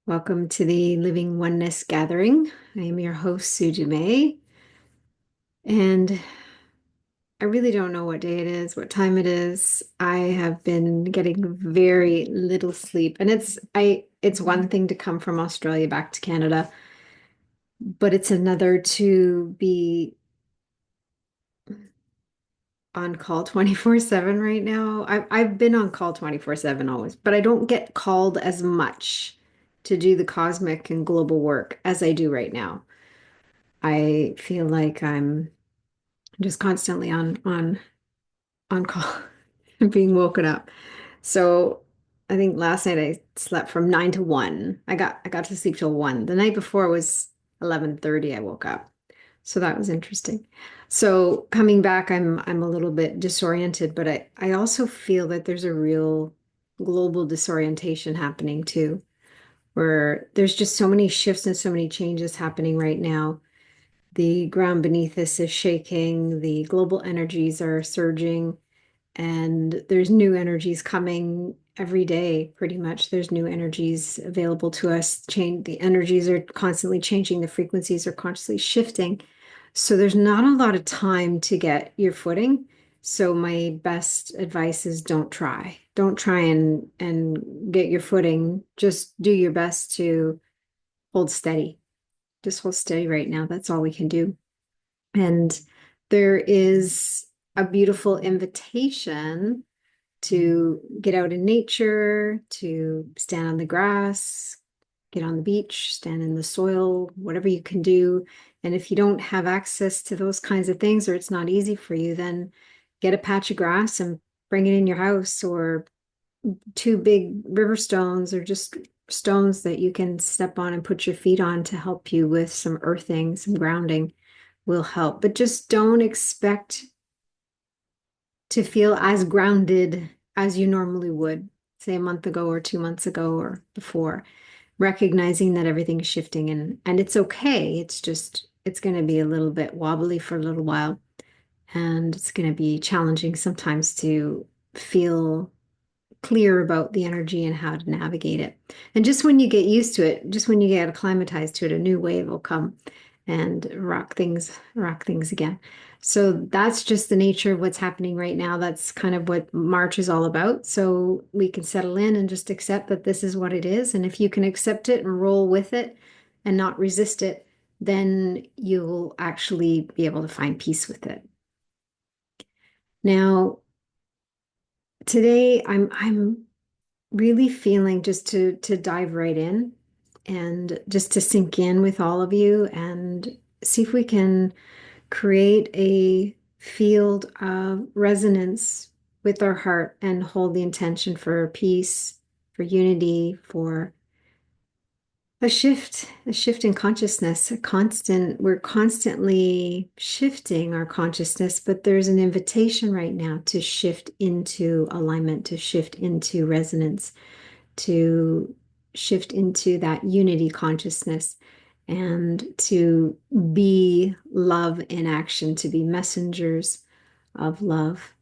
Welcome to the Living Oneness Gathering. I am your host, Sue Dumais, and I really don't know what day it is, what time it is. I have been getting very little sleep, and it's one thing to come from Australia back to Canada, but it's another to be on call 24/7 right now. I've been on call 24/7 always, but I don't get called as much to do the cosmic and global work as I do right now. I feel like I'm just constantly on call and being woken up. So I think last night I slept from 9 to 1. I got to sleep till 1. The night before was 11:30 I woke up. So that was interesting. So coming back, I'm a little bit disoriented, but I also feel that there's a real global disorientation happening too, where there's just so many shifts and so many changes happening right now. The ground beneath us is shaking, the global energies are surging, and there's new energies coming every day, pretty much. There's new energies available to us. The energies are constantly changing, the frequencies are constantly shifting. So there's not a lot of time to get your footing. So my best advice is don't try. Don't try and get your footing. Just do your best to hold steady. Just hold steady right now. That's all we can do. And there is a beautiful invitation to get out in nature, to stand on the grass, get on the beach, stand in the soil, whatever you can do. And if you don't have access to those kinds of things, or it's not easy for you, then get a patch of grass and bring it in your house, or two big river stones, or just stones that you can step on and put your feet on to help you with some earthing, some grounding will help. But just don't expect to feel as grounded as you normally would, say a month ago or 2 months ago or before, recognizing that everything's shifting and it's okay. It's just, it's going to be a little bit wobbly for a little while. And it's going to be challenging sometimes to feel clear about the energy and how to navigate it. And just when you get used to it, just when you get acclimatized to it, a new wave will come and rock things again. So that's just the nature of what's happening right now. That's kind of what March is all about. So we can settle in and just accept that this is what it is. And if you can accept it and roll with it and not resist it, then you'll actually be able to find peace with it. Now, today I'm really feeling just to dive right in and just to sink in with all of you and see if we can create a field of resonance with our heart and hold the intention for peace, for unity, for a shift in consciousness, we're constantly shifting our consciousness, but there's an invitation right now to shift into alignment, to shift into resonance, to shift into that unity consciousness and to be love in action, to be messengers of love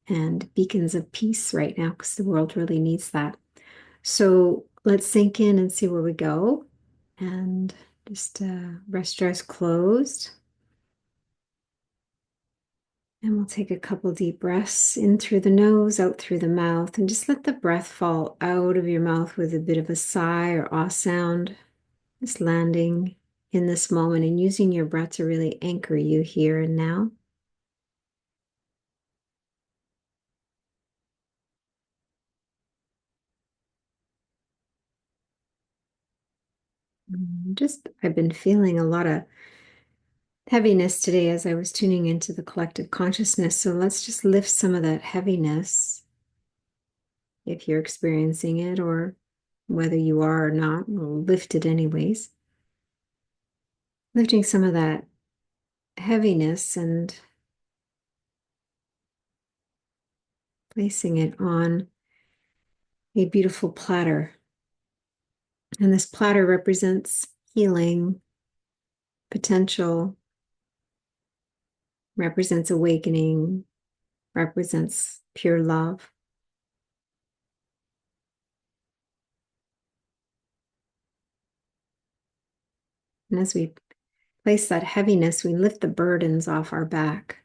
and beacons of peace right now, because the world really needs that. So let's sink in and see where we go. And just rest your eyes closed. And we'll take a couple deep breaths in through the nose, out through the mouth, and just let the breath fall out of your mouth with a bit of a sigh or ah sound. Just landing in this moment and using your breath to really anchor you here and now. I've been feeling a lot of heaviness today as I was tuning into the collective consciousness. So let's just lift some of that heaviness if you're experiencing it, or whether you are or not, we'll lift it anyways. Lifting some of that heaviness and placing it on a beautiful platter. And this platter represents healing, potential, represents awakening, represents pure love. And as we place that heaviness, we lift the burdens off our back.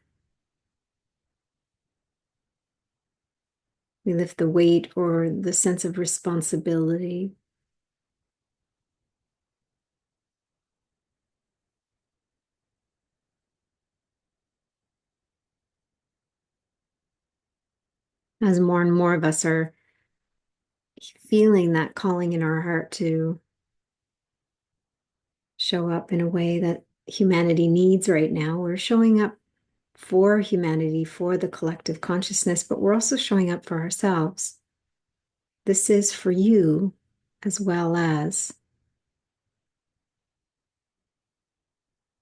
We lift the weight or the sense of responsibility. As more and more of us are feeling that calling in our heart to show up in a way that humanity needs right now, we're showing up for humanity, for the collective consciousness, but we're also showing up for ourselves. This is for you as well as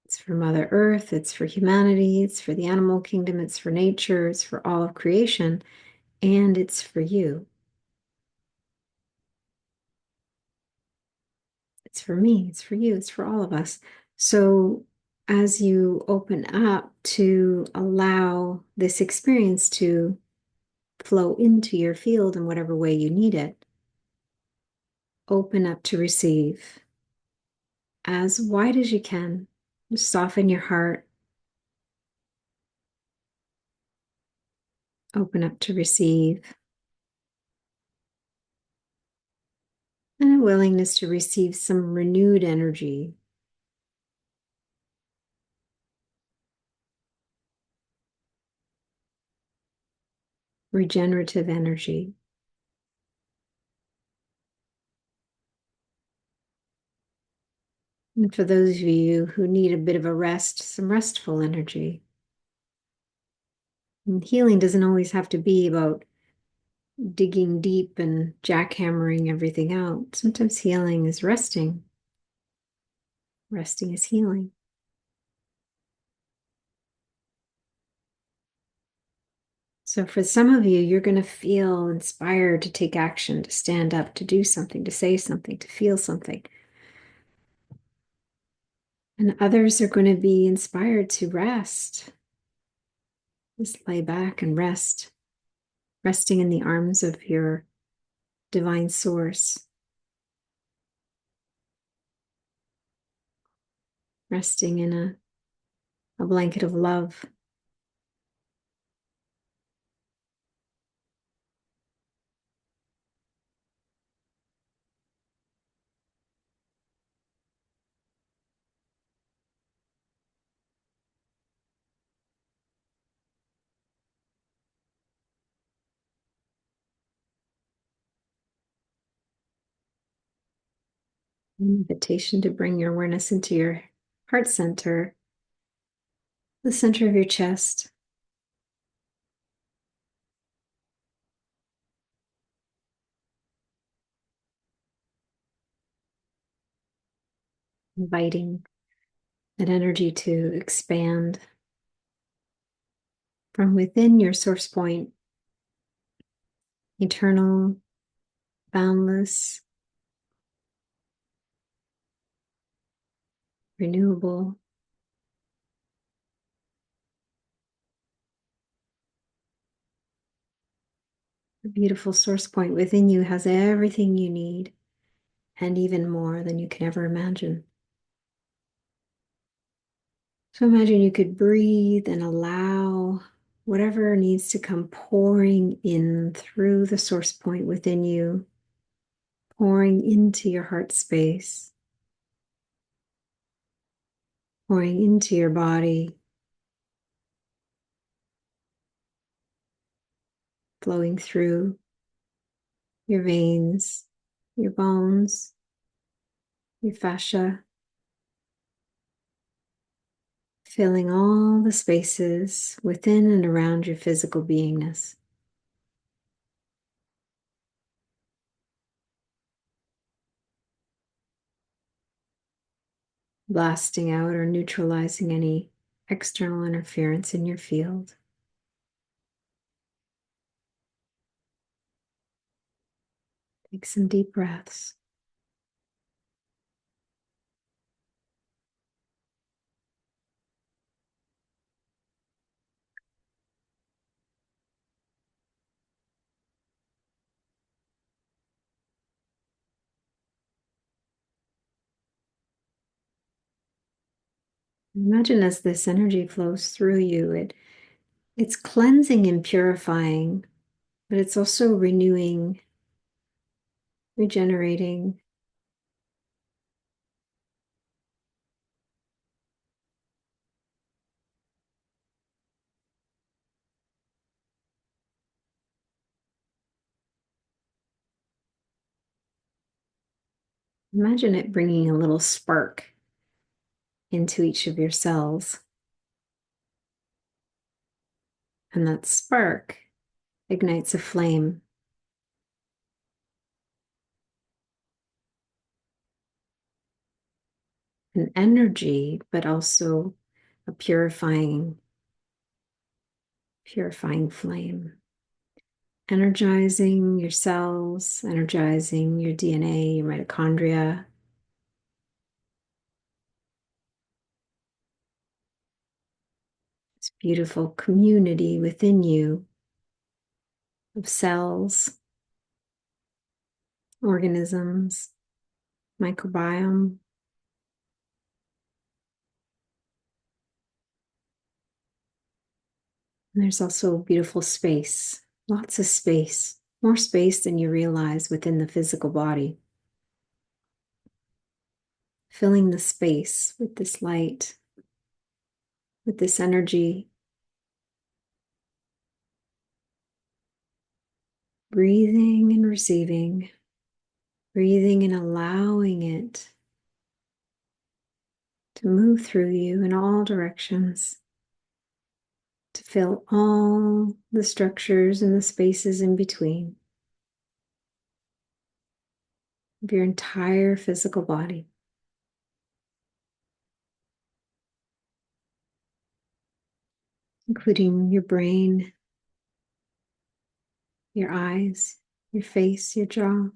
it's for Mother Earth, it's for humanity, it's for the animal kingdom, it's for nature, it's for all of creation, and it's for you. It's for me, it's for you, it's for all of us. So as you open up to allow this experience to flow into your field in whatever way you need it, open up to receive as wide as you can. Soften your heart. Open up to receive. And a willingness to receive some renewed energy. Regenerative energy. And for those of you who need a bit of a rest, some restful energy. And healing doesn't always have to be about digging deep and jackhammering everything out. Sometimes healing is resting. Resting is healing. So for some of you, you're going to feel inspired to take action, to stand up, to do something, to say something, to feel something. And others are going to be inspired to rest. Just lay back and rest, resting in the arms of your divine source, resting in a blanket of love. An invitation to bring your awareness into your heart center, the center of your chest. Inviting that energy to expand from within your source point, eternal, boundless, renewable. The beautiful source point within you has everything you need and even more than you can ever imagine. So imagine you could breathe and allow whatever needs to come pouring in through the source point within you, pouring into your heart space, pouring into your body, flowing through your veins, your bones, your fascia, filling all the spaces within and around your physical beingness. Blasting out or neutralizing any external interference in your field. Take some deep breaths. Imagine as this energy flows through you, it's cleansing and purifying, but it's also renewing, regenerating. Imagine it bringing a little spark into each of your cells. And that spark ignites a flame, an energy, but also a purifying flame. Energizing your cells, energizing your DNA, your mitochondria. This beautiful community within you of cells, organisms, microbiome. And there's also beautiful space, lots of space, more space than you realize within the physical body. Filling the space with this light, with this energy, breathing and receiving, breathing and allowing it to move through you in all directions, to fill all the structures and the spaces in between of your entire physical body, including your brain, your eyes, your face, your jaw,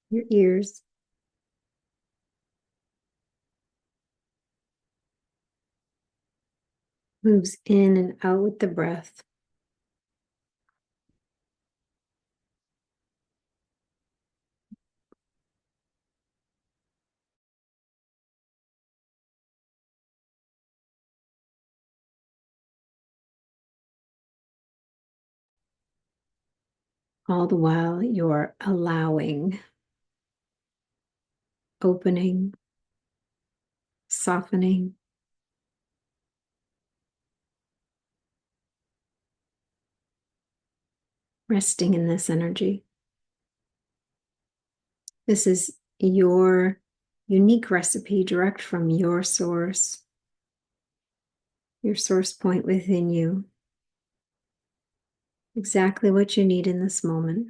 your ears. Moves in and out with the breath. All the while you're allowing, opening, softening, resting in this energy. This is your unique recipe direct from your source point within you. Exactly what you need in this moment.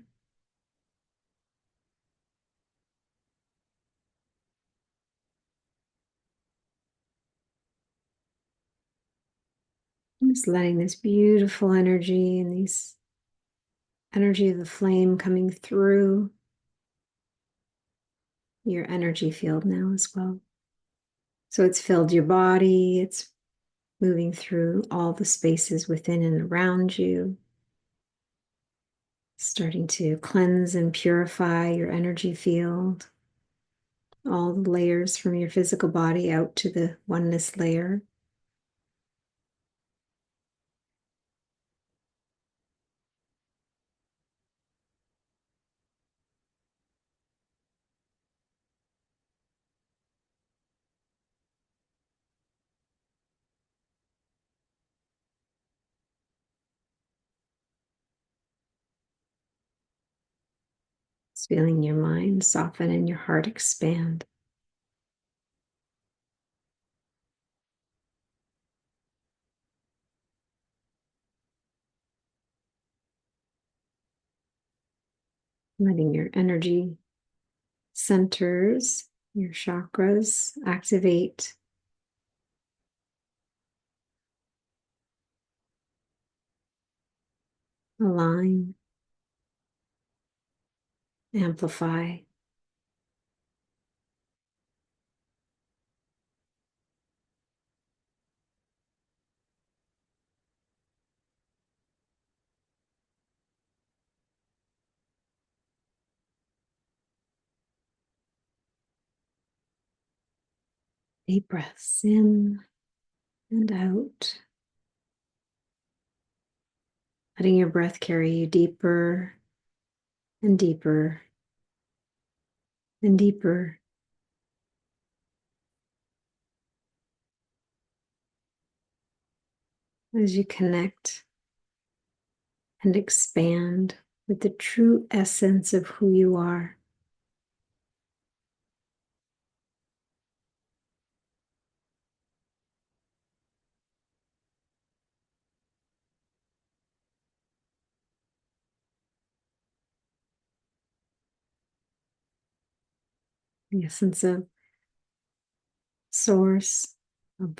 Just letting this beautiful energy and this energy of the flame coming through your energy field now as well. So it's filled your body, it's moving through all the spaces within and around you, starting to cleanse and purify your energy field, all the layers from your physical body out to the oneness layer. Just feeling your mind soften and your heart expand. Letting your energy centers, your chakras activate, align, amplify. Deep breaths in and out. Letting your breath carry you deeper and deeper and deeper. As you connect and expand with the true essence of who you are. The essence of source, of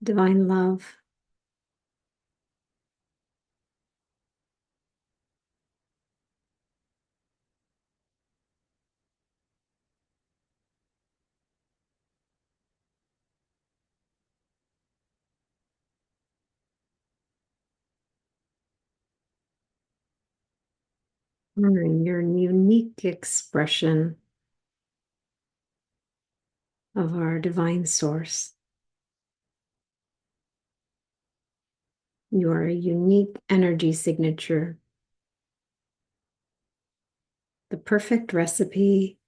divine love. Honoring your unique expression of our divine source. You are a unique energy signature, the perfect recipe.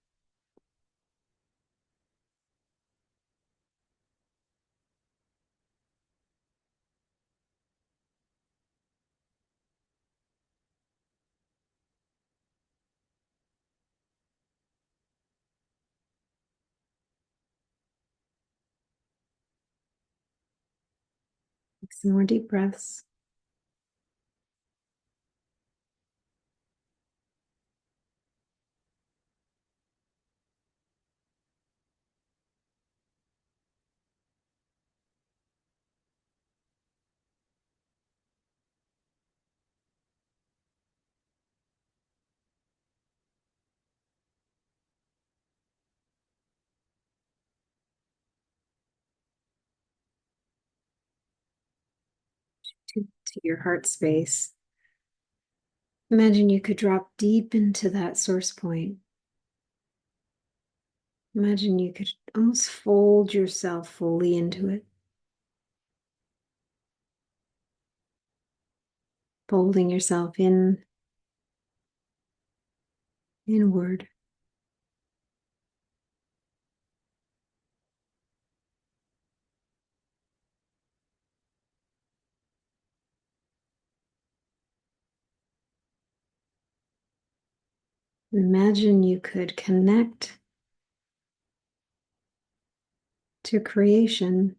Take some more deep breaths. To your heart space. Imagine you could drop deep into that source point. Imagine you could almost fold yourself fully into it, folding yourself inward. Imagine you could connect to creation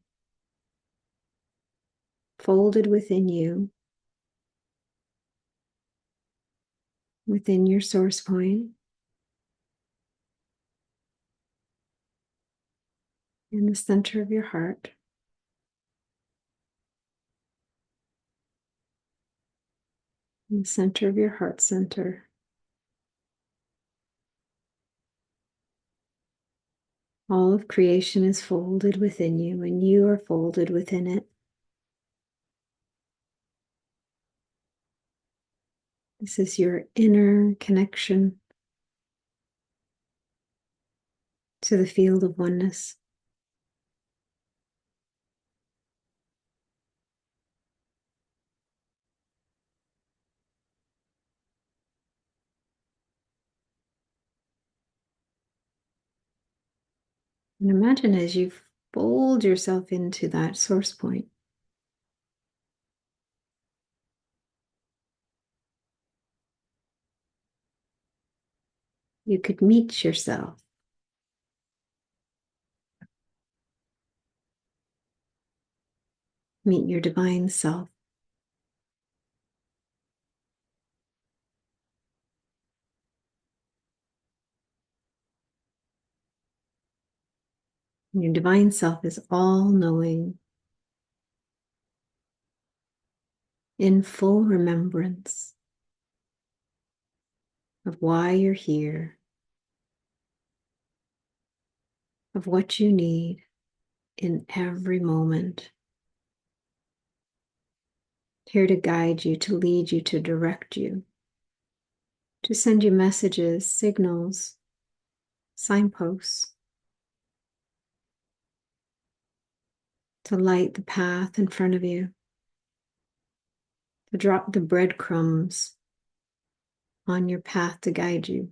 folded within you, within your source point, in the center of your heart. In the center of your heart center. All of creation is folded within you, and you are folded within it. This is your inner connection to the field of oneness. And imagine as you fold yourself into that source point, you could meet yourself, meet your divine self. Your divine self is all knowing, in full remembrance of why you're here, of what you need in every moment. Here to guide you, to lead you, to direct you, to send you messages, signals, signposts. to light the path in front of you, to drop the breadcrumbs on your path to guide you.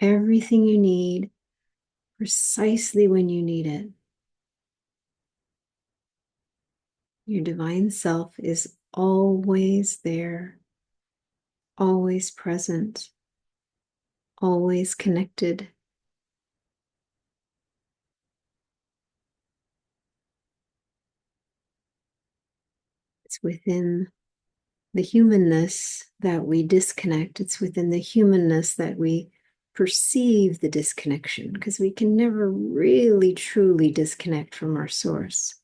Everything you need, precisely when you need it. Your divine self is always there, always present, always connected. It's within the humanness that we disconnect. It's within the humanness that we perceive the disconnection, because we can never really truly disconnect from our source.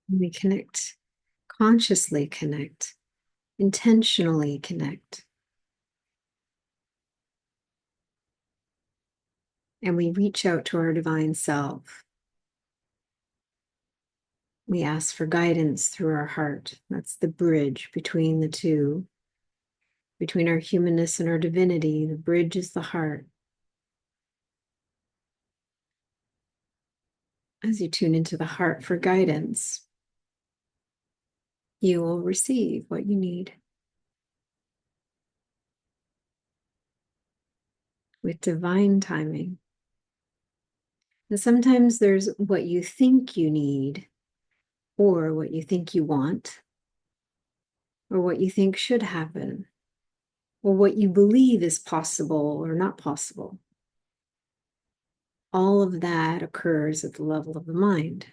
We connect, consciously connect, intentionally connect. And we reach out to our divine self. We ask for guidance through our heart. That's the bridge between the two, between our humanness and our divinity. The bridge is the heart. As you tune into the heart for guidance, you will receive what you need with divine timing. And sometimes there's what you think you need, or what you think you want, or what you think should happen, or what you believe is possible or not possible. All of that occurs at the level of the mind.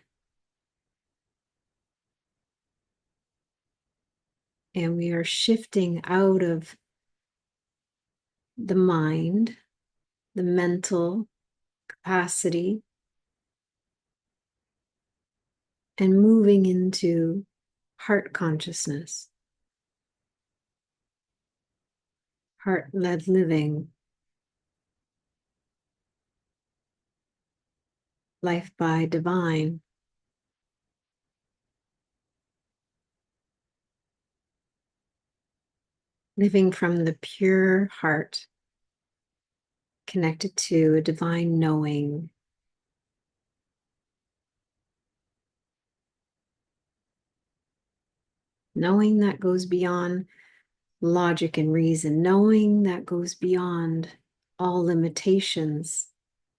And we are shifting out of the mind, the mental capacity, and moving into heart consciousness, heart-led living, life by divine. Living from the pure heart, connected to a divine knowing. Knowing that goes beyond logic and reason, knowing that goes beyond all limitations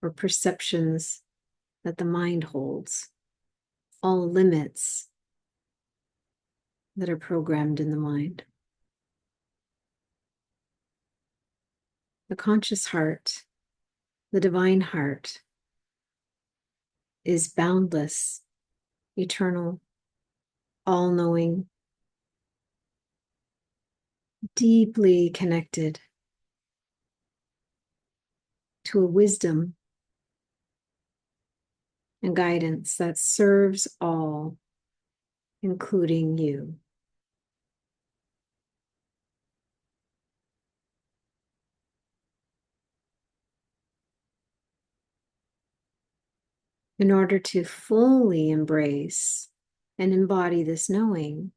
or perceptions that the mind holds, all limits that are programmed in the mind. The conscious heart, the divine heart, is boundless, eternal, all-knowing, deeply connected to a wisdom and guidance that serves all, including you. In order to fully embrace and embody this knowing,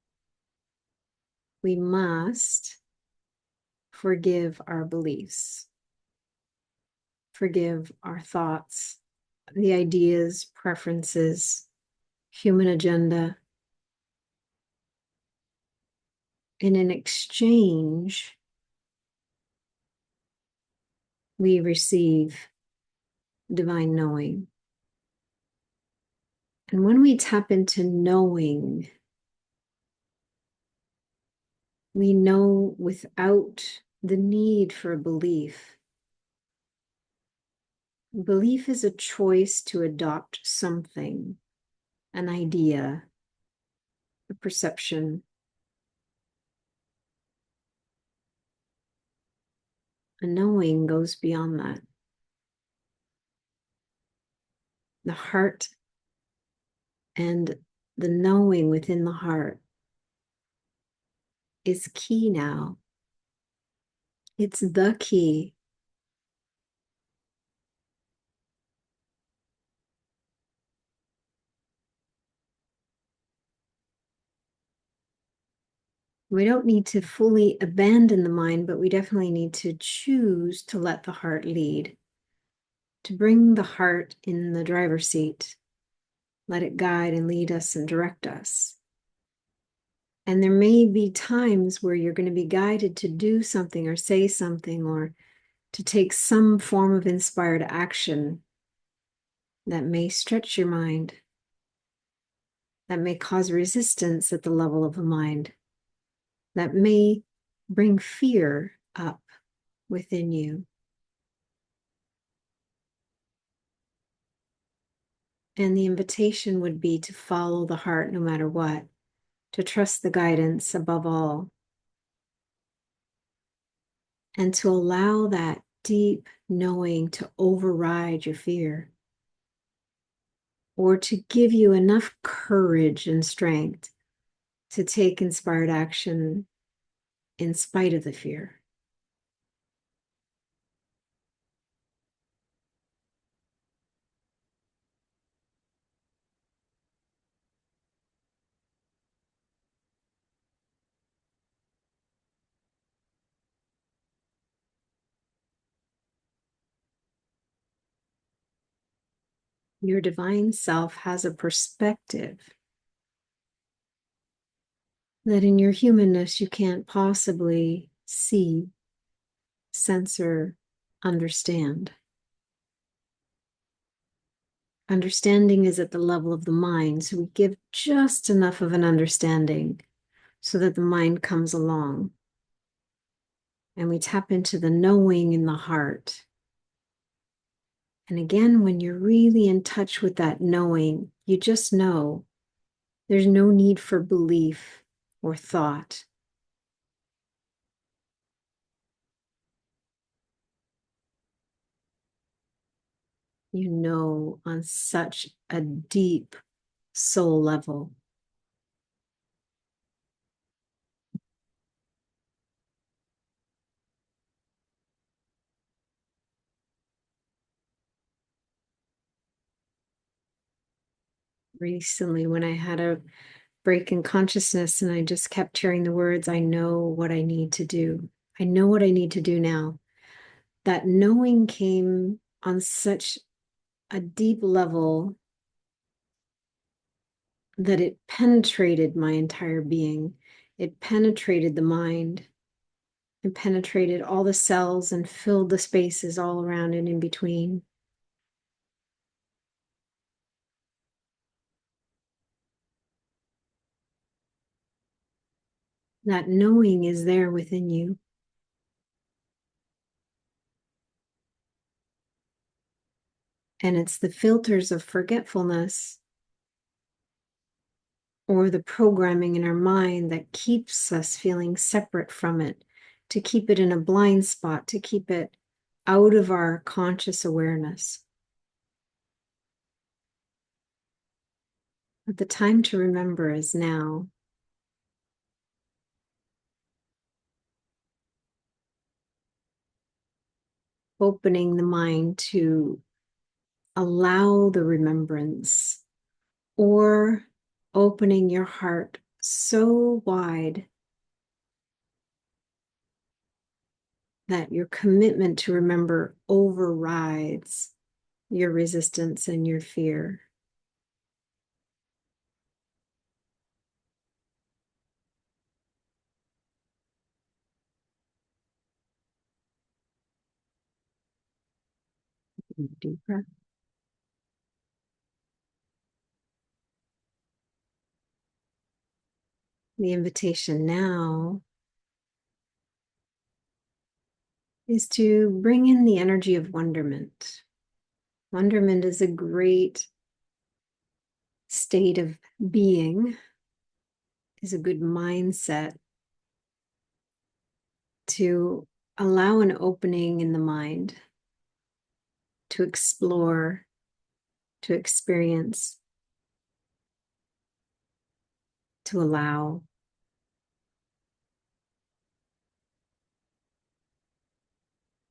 we must forgive our beliefs, forgive our thoughts, the ideas, preferences, human agenda. And in exchange, we receive divine knowing. And when we tap into knowing, we know without the need for a belief. Belief is a choice to adopt something, an idea, a perception. A knowing goes beyond that. The heart and the knowing within the heart is key now. It's the key. We don't need to fully abandon the mind, but we definitely need to choose to let the heart lead, to bring the heart in the driver's seat, let it guide and lead us and direct us. And there may be times where you're going to be guided to do something or say something or to take some form of inspired action that may stretch your mind, that may cause resistance at the level of the mind, that may bring fear up within you. And the invitation would be to follow the heart no matter what, to trust the guidance above all, and to allow that deep knowing to override your fear, or to give you enough courage and strength to take inspired action in spite of the fear. Your divine self has a perspective that in your humanness you can't possibly see, sense, or understand. Understanding is at the level of the mind, so we give just enough of an understanding so that the mind comes along. And we tap into the knowing in the heart. And again, when you're really in touch with that knowing, you just know. There's no need for belief or thought. You know on such a deep soul level. Recently, when I had a break in consciousness and I just kept hearing the words, I know what I need to do. I know what I need to do now. That knowing came on such a deep level that it penetrated my entire being. It penetrated the mind. It penetrated all the cells and filled the spaces all around and in between. That knowing is there within you. And it's the filters of forgetfulness or the programming in our mind that keeps us feeling separate from it, to keep it in a blind spot, to keep it out of our conscious awareness. But the time to remember is now. Opening the mind to allow the remembrance, or opening your heart so wide that your commitment to remember overrides your resistance and your fear. Deep breath. The invitation now is to bring in the energy of wonderment. Wonderment is a great state of being, is a good mindset to allow an opening in the mind to explore, to experience, to allow.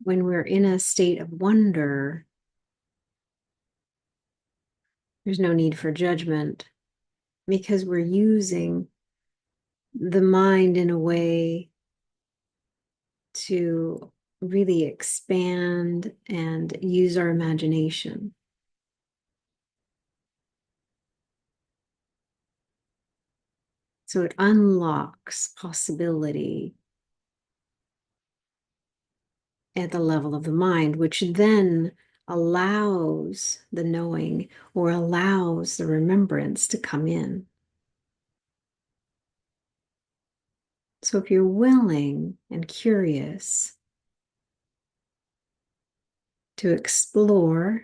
when we're in a state of wonder, there's no need for judgment because we're using the mind in a way to really expand and use our imagination. So it unlocks possibility at the level of the mind, which then allows the knowing or allows the remembrance to come in. So if you're willing and curious to explore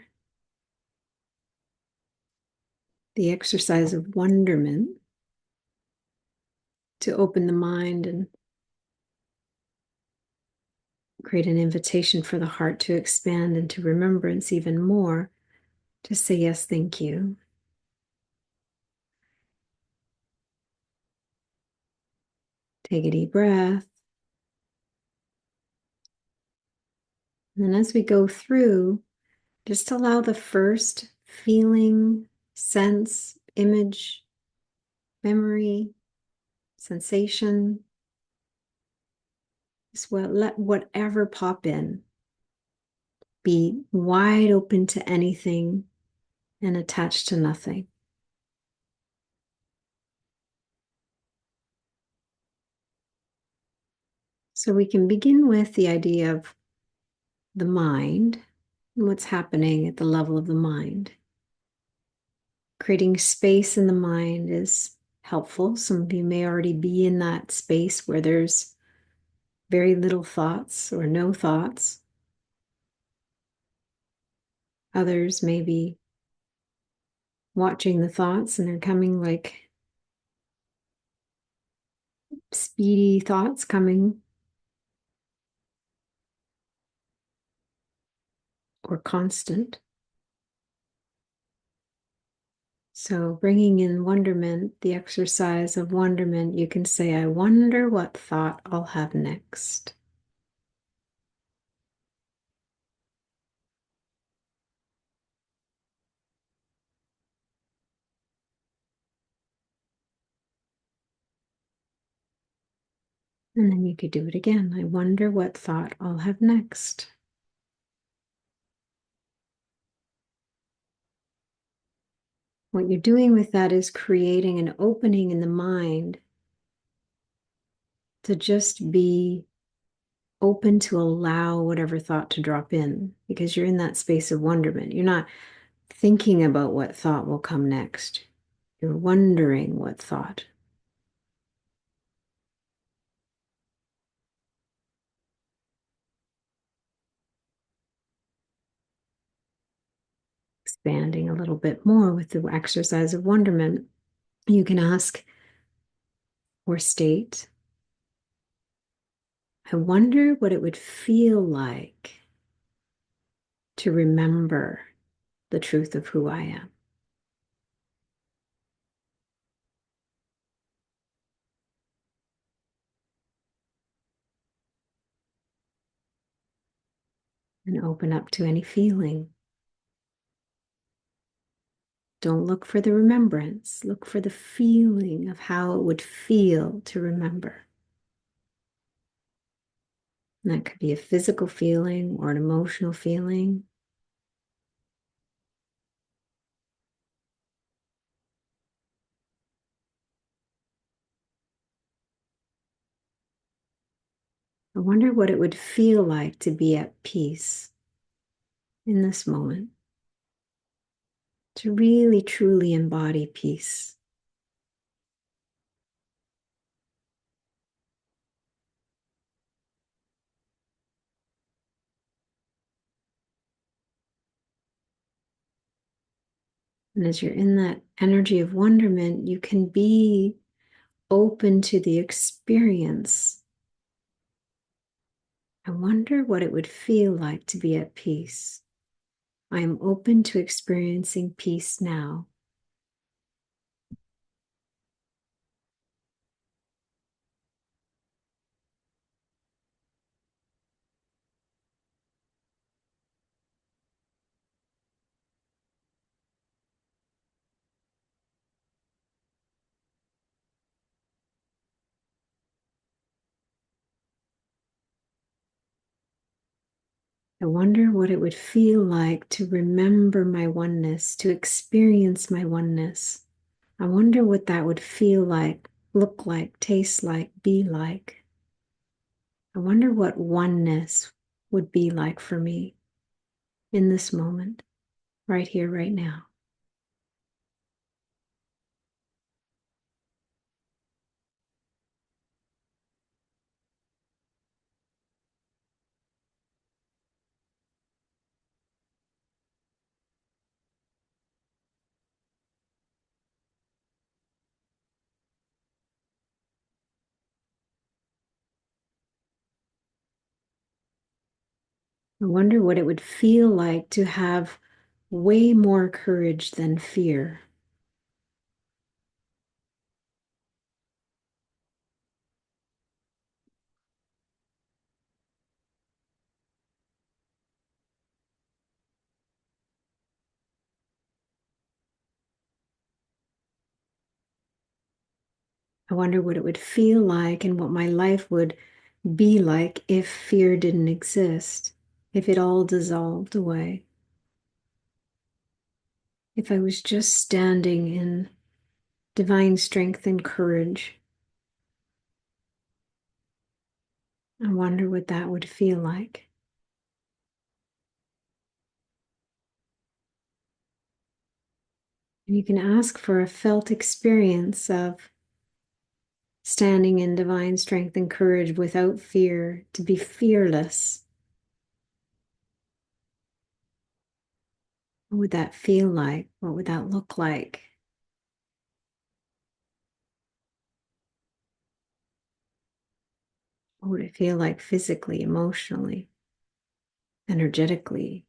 the exercise of wonderment, to open the mind and create an invitation for the heart to expand into remembrance even more, to say, yes, thank you. Take a deep breath. And then as we go through, just allow the first feeling, sense, image, memory, sensation, just let whatever pop in. Be wide open to anything and attached to nothing. So we can begin with the idea of the mind and what's happening at the level of the mind. Creating space in the mind is helpful. Some of you may already be in that space where there's very little thoughts or no thoughts. Others may be watching the thoughts and they're coming like speedy thoughts coming or constant. So bringing in wonderment, the exercise of wonderment, you can say, I wonder what thought I'll have next. And then you could do it again. I wonder what thought I'll have next. What you're doing with that is creating an opening in the mind to just be open to allow whatever thought to drop in, because you're in that space of wonderment. You're not thinking about what thought will come next. You're wondering what thought. Expanding a little bit more with the exercise of wonderment, you can ask or state, I wonder what it would feel like to remember the truth of who I am. And open up to any feeling. Don't look for the remembrance. Look for the feeling of how it would feel to remember. And that could be a physical feeling or an emotional feeling. I wonder what it would feel like to be at peace in this moment, to really truly embody peace. And as you're in that energy of wonderment, you can be open to the experience. I wonder what it would feel like to be at peace. I am open to experiencing peace now. I wonder what it would feel like to remember my oneness, to experience my oneness. I wonder what that would feel like, look like, taste like, be like. I wonder what oneness would be like for me in this moment, right here, right now. I wonder what it would feel like to have way more courage than fear. I wonder what it would feel like and what my life would be like if fear didn't exist, if it all dissolved away, if I was just standing in divine strength and courage. I wonder what that would feel like. And you can ask for a felt experience of standing in divine strength and courage without fear, to be fearless. What would that feel like? What would that look like? What would it feel like physically, emotionally, energetically?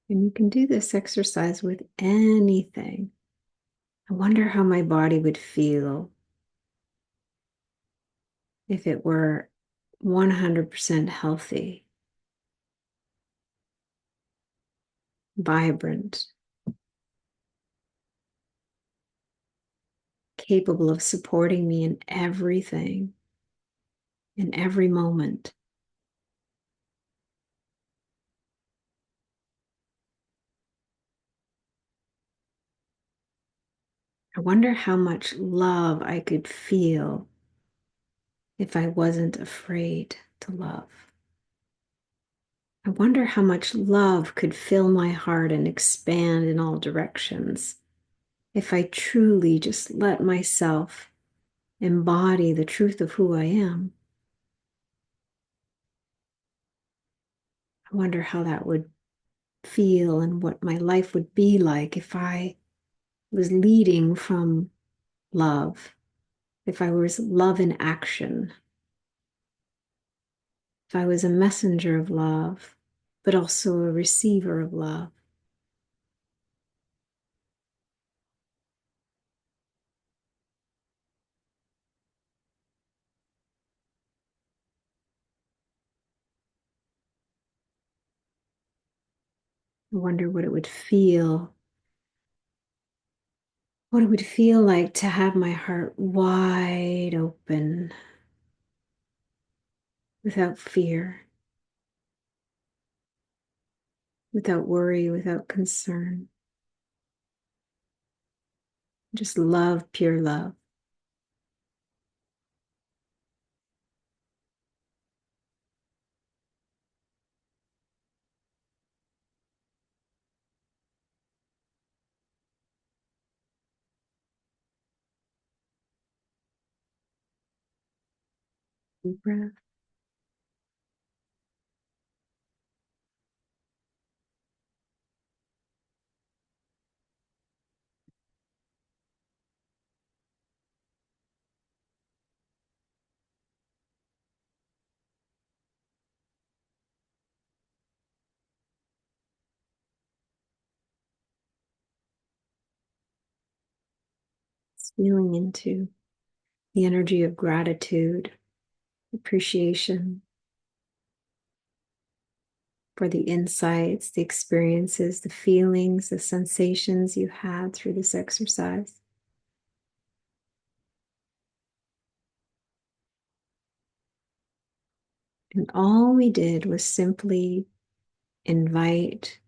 And you can do this exercise with anything. I wonder how my body would feel if it were 100% healthy, vibrant, capable of supporting me in everything, in every moment. I wonder how much love I could feel if I wasn't afraid to love. I wonder how much love could fill my heart and expand in all directions if I truly just let myself embody the truth of who I am. I wonder how that would feel and what my life would be like if I was leading from love, if I was love in action, if I was a messenger of love, but also a receiver of love. I wonder what it would feel like to have my heart wide open without fear, without worry, without concern. Just love, pure love. Deep breath. It's feeling into the energy of gratitude, appreciation, for the insights, the experiences, the feelings, the sensations you had through this exercise. And all we did was simply invite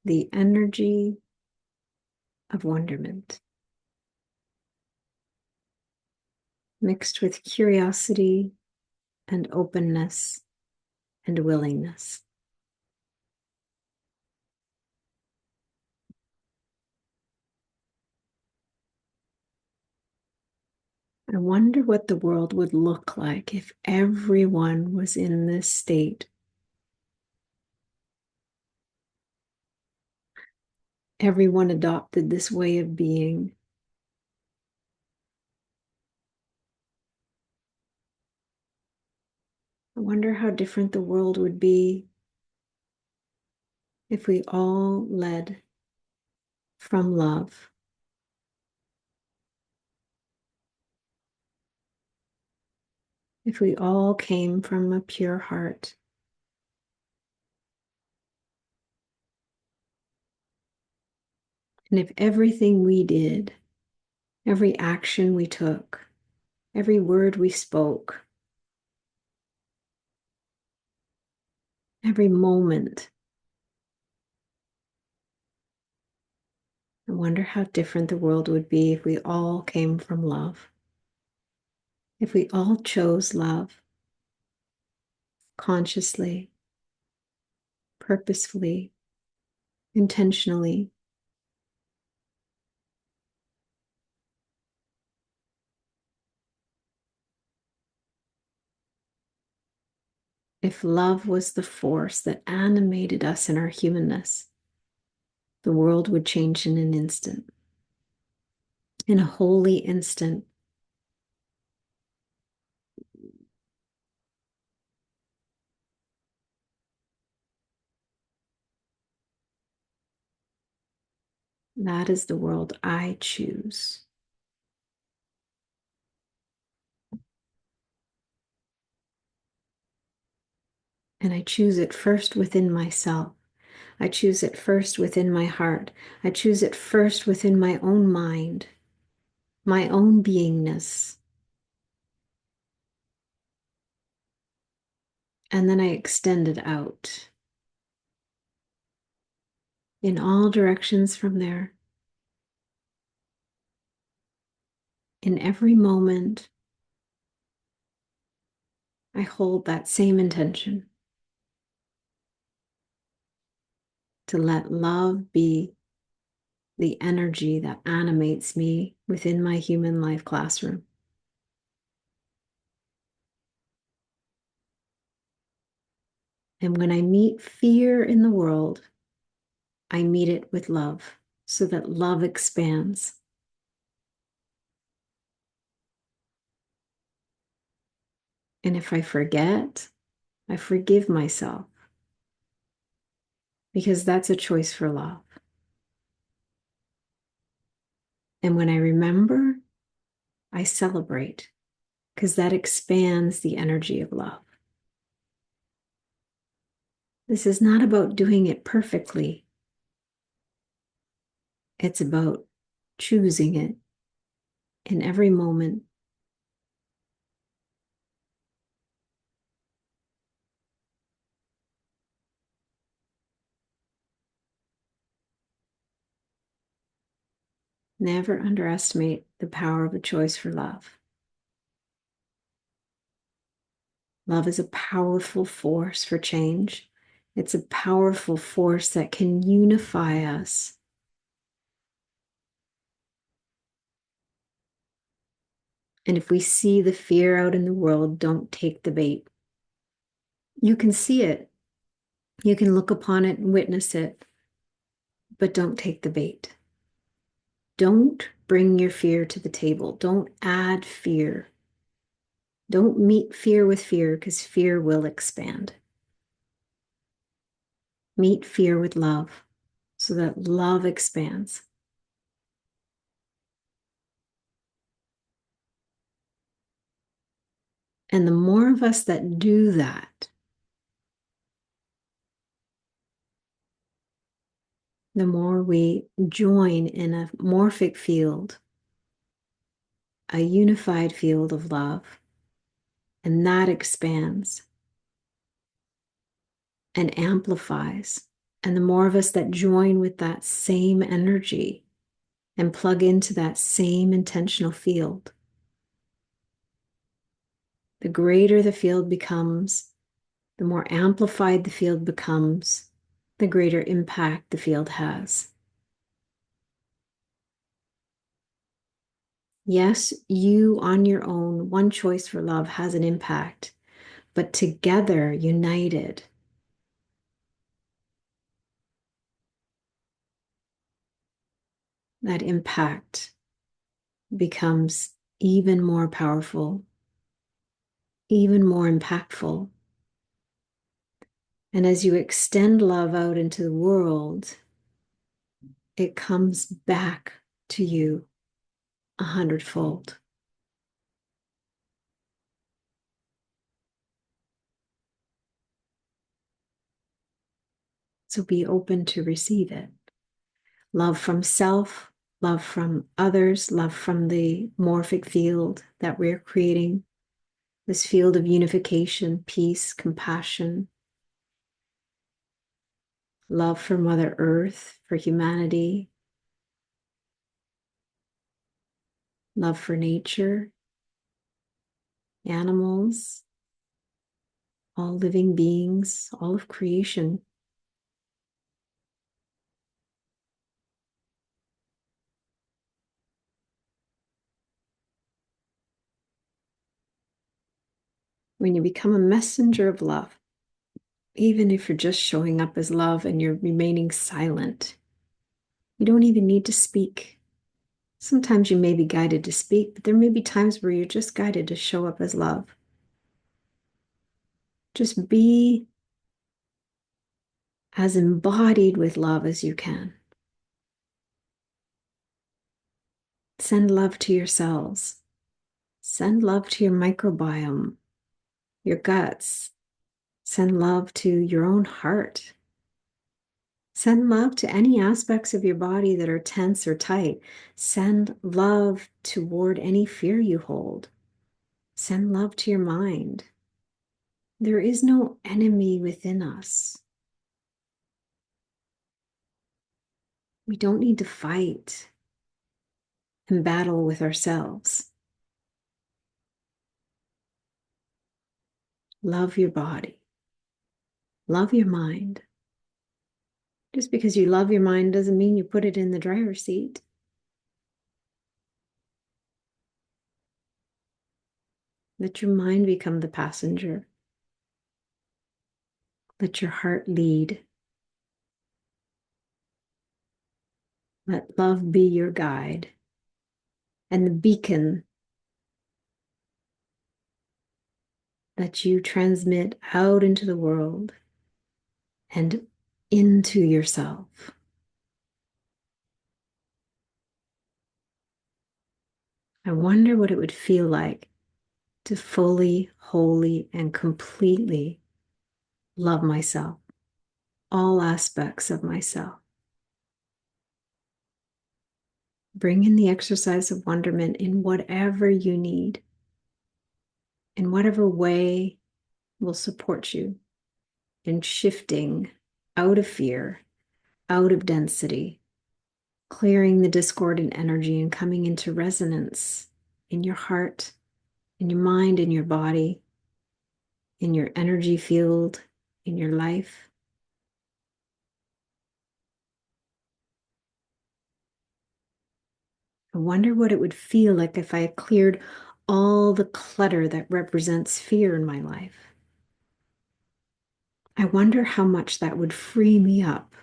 the energy of wonderment, mixed with curiosity and openness and willingness. I wonder what the world would look like if everyone was in this state. Everyone adopted this way of being. I wonder how different the world would be if we all led from love. If we all came from a pure heart. And if everything we did, every action we took, every word we spoke, every moment, I wonder how different the world would be if we all came from love. If we all chose love consciously, purposefully, intentionally. If love was the force that animated us in our humanness, the world would change in an instant, in a holy instant. That is the world I choose. And I choose it first within myself. I choose it first within my heart. I choose it first within my own mind, my own beingness. And then I extend it out in all directions from there. In every moment, I hold that same intention to let love be the energy that animates me within my human life classroom. And when I meet fear in the world, I meet it with love so that love expands. And if I forget, I forgive myself because that's a choice for love. And when I remember, I celebrate because that expands the energy of love. This is not about doing it perfectly. It's about choosing it in every moment. Never underestimate the power of a choice for love. Love is a powerful force for change. It's a powerful force that can unify us. And if we see the fear out in the world, don't take the bait. You can see it. You can look upon it and witness it, but don't take the bait. Don't bring your fear to the table. Don't add fear. Don't meet fear with fear because fear will expand. Meet fear with love so that love expands. And the more of us that do that, the more we join in a morphic field, a unified field of love, and that expands and amplifies. And the more of us that join with that same energy and plug into that same intentional field, the greater the field becomes, the more amplified the field becomes, the greater impact the field has. Yes, you on your own, one choice for love has an impact, but together, united, that impact becomes even more powerful, even more impactful. And as you extend love out into the world, it comes back to you 100-fold. So be open to receive it. Love from self, love from others, love from the morphic field that we're creating, this field of unification, peace, compassion, love for Mother Earth, for humanity, love for nature, animals, all living beings, all of creation. When you become a messenger of love, even if you're just showing up as love and you're remaining silent, you don't even need to speak. Sometimes you may be guided to speak, but there may be times where you're just guided to show up as love. Just be as embodied with love as you can. Send love to your cells. Send love to your microbiome, your guts. Send love to your own heart. Send love to any aspects of your body that are tense or tight. Send love toward any fear you hold. Send love to your mind. There is no enemy within us. We don't need to fight and battle with ourselves. Love your body. Love your mind. Just because you love your mind doesn't mean you put it in the driver's seat. Let your mind become the passenger. Let your heart lead. Let love be your guide and the beacon that you transmit out into the world and into yourself. I wonder what it would feel like to fully, wholly, and completely love myself, all aspects of myself. Bring in the exercise of wonderment in whatever you need, in whatever way will support you in shifting out of fear, out of density, clearing the discordant energy and coming into resonance in your heart, in your mind, in your body, in your energy field, in your life. I wonder what it would feel like if I cleared all the clutter that represents fear in my life. I wonder how much that would free me up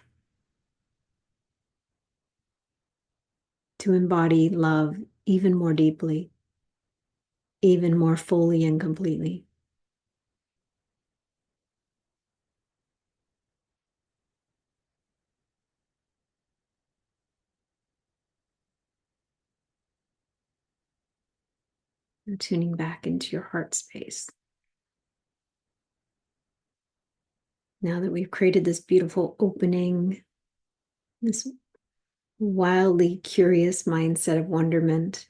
to embody love even more deeply, even more fully and completely. And tuning back into your heart space. Now that we've created this beautiful opening, this wildly curious mindset of wonderment.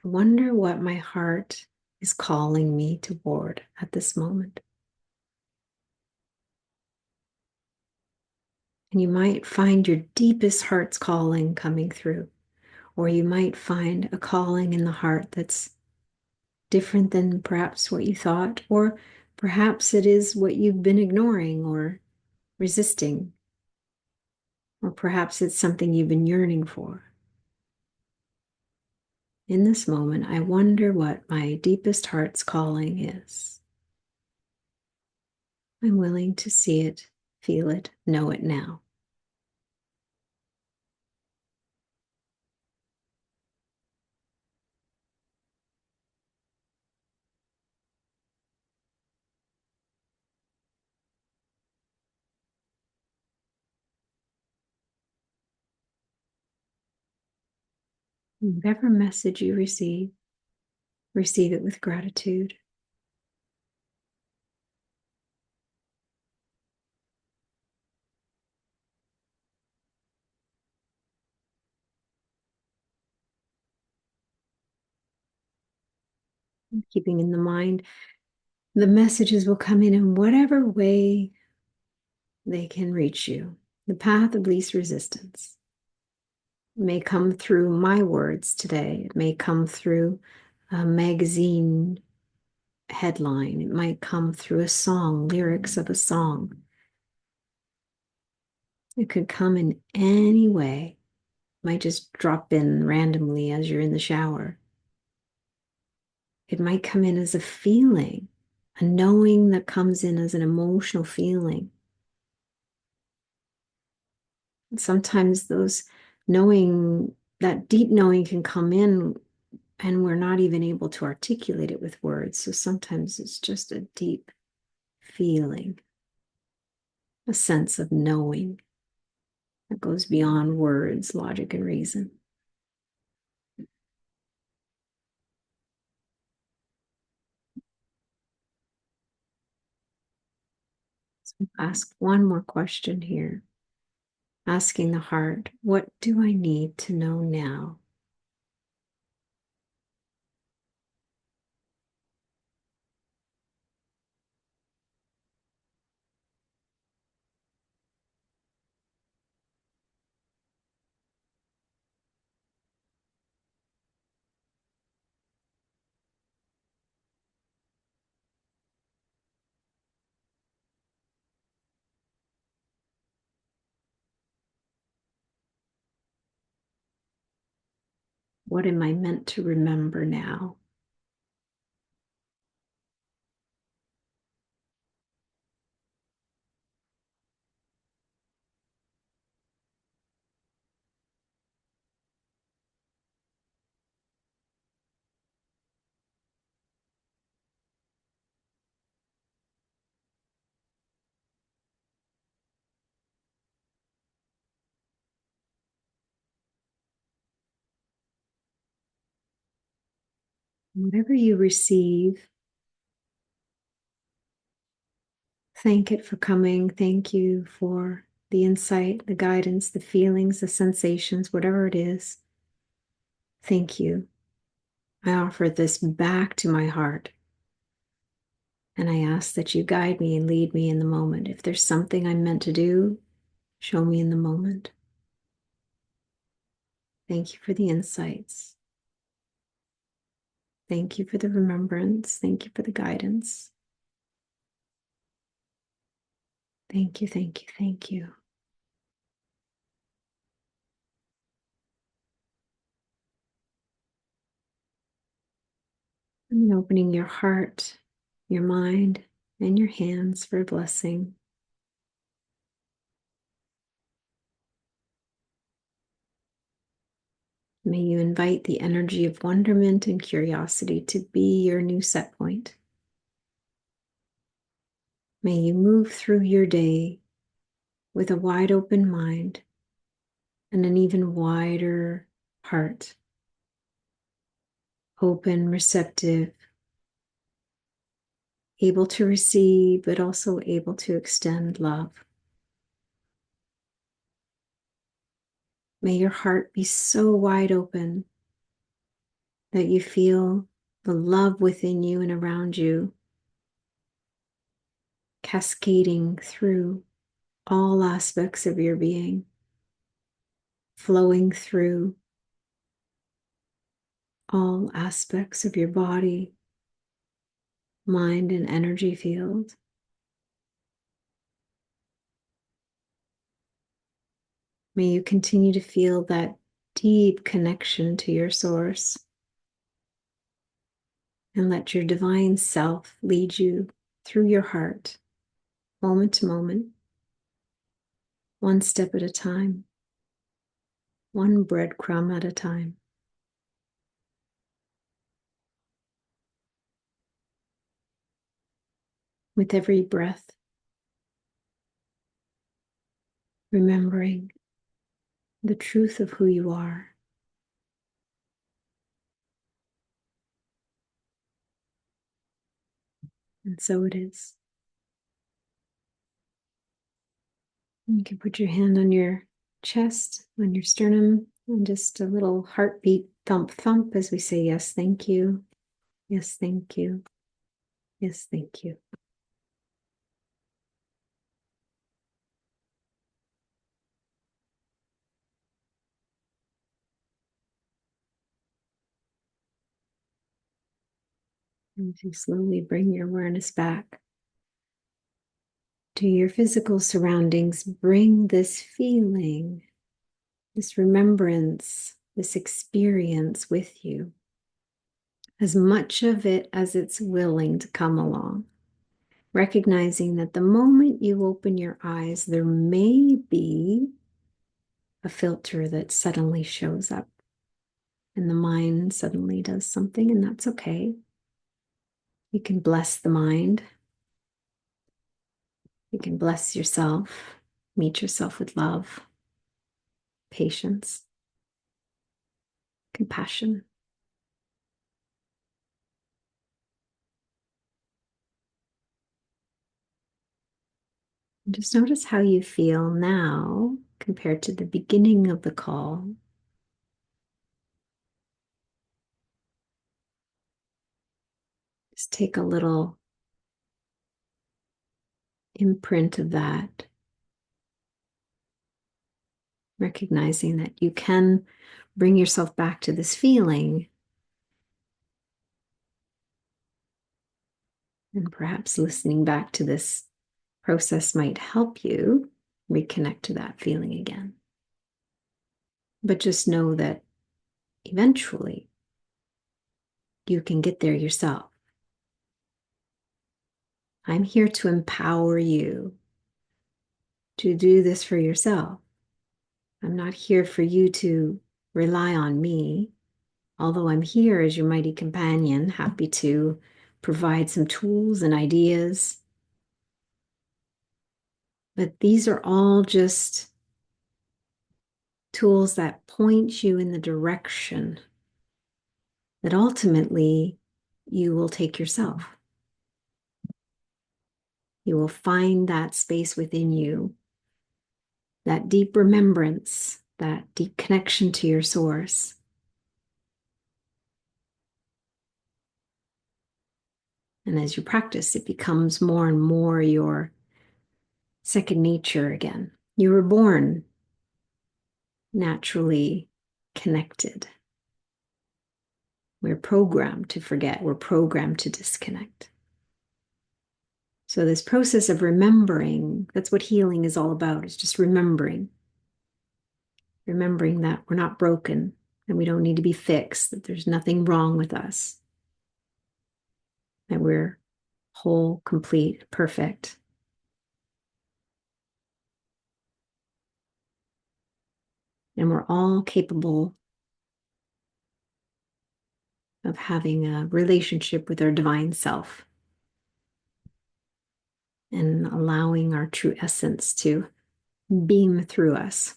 I wonder what my heart is calling me toward at this moment. And you might find your deepest heart's calling coming through, or you might find a calling in the heart that's different than perhaps what you thought, or perhaps it is what you've been ignoring or resisting, or perhaps it's something you've been yearning for. In this moment, I wonder what my deepest heart's calling is. I'm willing to see it, feel it, know it now. Whatever message you receive it with gratitude. Keeping in the mind, the messages will come in whatever way they can reach you. The path of least resistance. It may come through my words today. It may come through a magazine headline. It might come through a song, lyrics of a song. It could come in any way. It might just drop in randomly as you're in the shower. It might come in as a feeling, a knowing that comes in as an emotional feeling. And sometimes those knowing, that deep knowing can come in and we're not even able to articulate it with words. So sometimes it's just a deep feeling, a sense of knowing that goes beyond words, logic, and reason. So ask one more question here, asking the heart, what do I need to know now? What am I meant to remember now? Whatever you receive, thank it for coming. Thank you for the insight, the guidance, the feelings, the sensations, whatever it is. Thank you. I offer this back to my heart. And I ask that you guide me and lead me in the moment. If there's something I'm meant to do, show me in the moment. Thank you for the insights. Thank you for the remembrance. Thank you for the guidance. Thank you, thank you, thank you. And opening your heart, your mind, and your hands for a blessing. May you invite the energy of wonderment and curiosity to be your new set point. May you move through your day with a wide open mind and an even wider heart, open, receptive, able to receive, but also able to extend love. May your heart be so wide open that you feel the love within you and around you cascading through all aspects of your being, flowing through all aspects of your body, mind, and energy field. May you continue to feel that deep connection to your source, and let your divine self lead you through your heart, moment to moment, one step at a time, one breadcrumb at a time. With every breath, remembering the truth of who you are. And so it is. You can put your hand on your chest, on your sternum, and just a little heartbeat thump thump as we say, yes, thank you. Yes, thank you. Yes, thank you. And to slowly bring your awareness back to your physical surroundings, bring this feeling, this remembrance, this experience with you, as much of it as it's willing to come along. Recognizing that the moment you open your eyes, there may be a filter that suddenly shows up and the mind suddenly does something, and that's okay. You can bless the mind. You can bless yourself, meet yourself with love, patience, compassion. And just notice how you feel now compared to the beginning of the call. Just take a little imprint of that, recognizing that you can bring yourself back to this feeling, and perhaps listening back to this process might help you reconnect to that feeling again. But just know that eventually you can get there yourself. I'm here to empower you to do this for yourself. I'm not here for you to rely on me, although I'm here as your mighty companion, happy to provide some tools and ideas. But these are all just tools that point you in the direction that ultimately you will take yourself. You will find that space within you, that deep remembrance, that deep connection to your source. And as you practice, it becomes more and more your second nature again. You were born naturally connected. We're programmed to forget. We're programmed to disconnect. So this process of remembering, that's what healing is all about, is just remembering. Remembering that we're not broken and we don't need to be fixed, that there's nothing wrong with us, that we're whole, complete, perfect. And we're all capable of having a relationship with our divine self and allowing our true essence to beam through us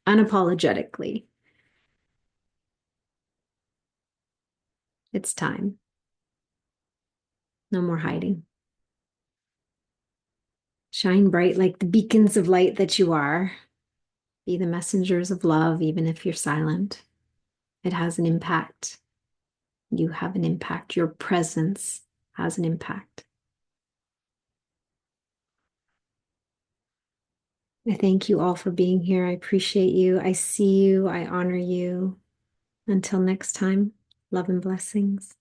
unapologetically. It's time. No more hiding. Shine bright like the beacons of light that you are. Be the messengers of love, even if you're silent. It has an impact. You have an impact. Your presence has an impact. I thank you all for being here. I appreciate you. I see you. I honor you. Until next time, love and blessings.